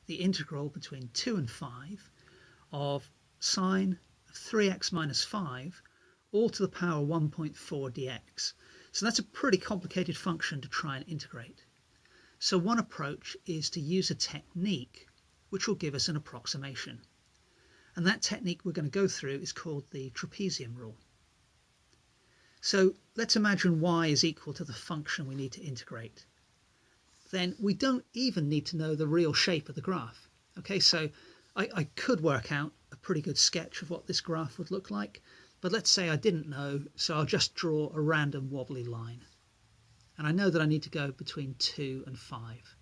the integral between 2 and 5 of sine of 3x minus 5 all to the power 1.4 dx. So that's a pretty complicated function to try and integrate. So one approach is to use a technique which will give us an approximation. And that technique we're going to go through is called the trapezium rule. So let's imagine y is equal to the function we need to integrate. Then we don't even need to know the real shape of the graph. Okay, so I could work out a pretty good sketch of what this graph would look like, but let's say I didn't know, so I'll just draw a random wobbly line. And I know that I need to go between 2 and 5.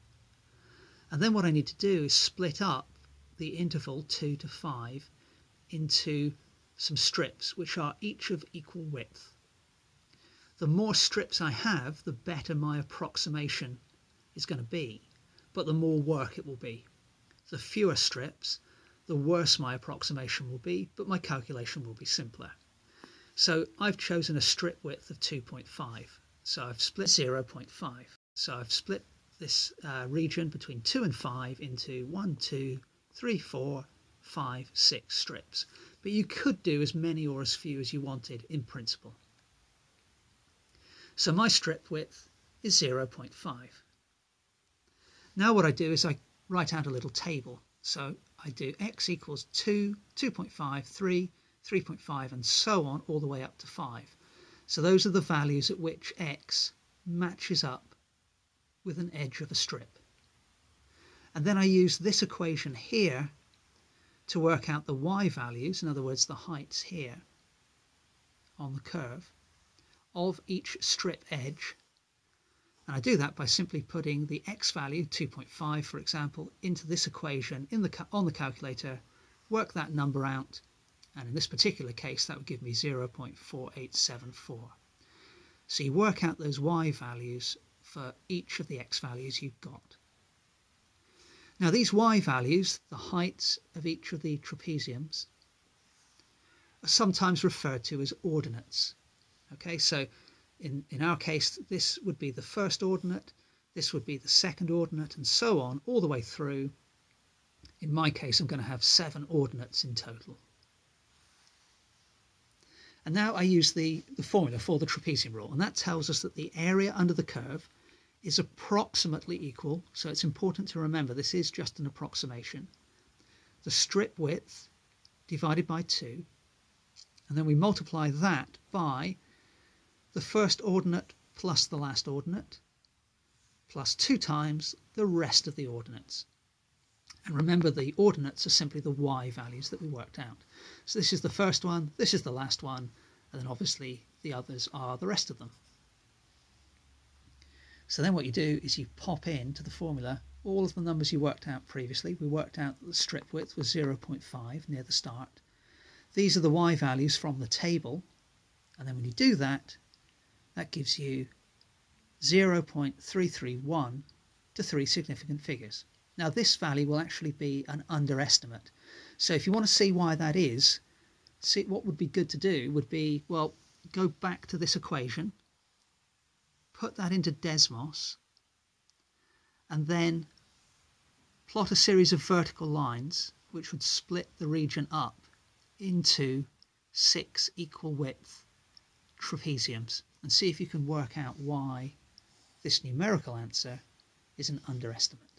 And then what I need to do is split up the interval 2 to 5 into some strips which are each of equal width. The more strips I have, the better my approximation is going to be, but the more work it will be. The fewer strips, the worse my approximation will be, but my calculation will be simpler. So I've chosen a strip width of 2.5. So I've split 0.5. So I've split this region between 2 and 5 into 1, 2, 3, 4, 5, 6 strips. But you could do as many or as few as you wanted in principle. So my strip width is 0.5. Now what I do is I write out a little table. So I do x equals 2, 2.5, 3, 3.5 and so on all the way up to 5. So those are the values at which x matches up with an edge of a strip. And then I use this equation here to work out the y values, in other words the heights here on the curve, of each strip edge. And I do that by simply putting the x value, 2.5 for example, into this equation on the calculator, work that number out, and in this particular case that would give me 0.4874. So you work out those y values for each of the x values you've got. Now these y values, the heights of each of the trapeziums, are sometimes referred to as ordinates. Okay, so in our case, this would be the first ordinate, this would be the second ordinate, and so on, all the way through. In my case, I'm going to have 7 ordinates in total. And now I use the formula for the trapezium rule, and that tells us that the area under the curve is approximately equal, so it's important to remember this is just an approximation, the strip width divided by 2, and then we multiply that by the first ordinate plus the last ordinate, plus 2 times the rest of the ordinates. And remember, the ordinates are simply the y values that we worked out. So this is the first one, this is the last one, and then obviously the others are the rest of them. So then what you do is you pop into the formula all of the numbers you worked out previously. We worked out that the strip width was 0.5 near the start. These are the y values from the table, and then when you do that, that gives you 0.331 to 3 significant figures. Now this value will actually be an underestimate. So if you want to see why that is, see what would be good to do would be, well, go back to this equation, put that into Desmos, and then plot a series of vertical lines which would split the region up into 6 equal width trapeziums, and see if you can work out why this numerical answer is an underestimate.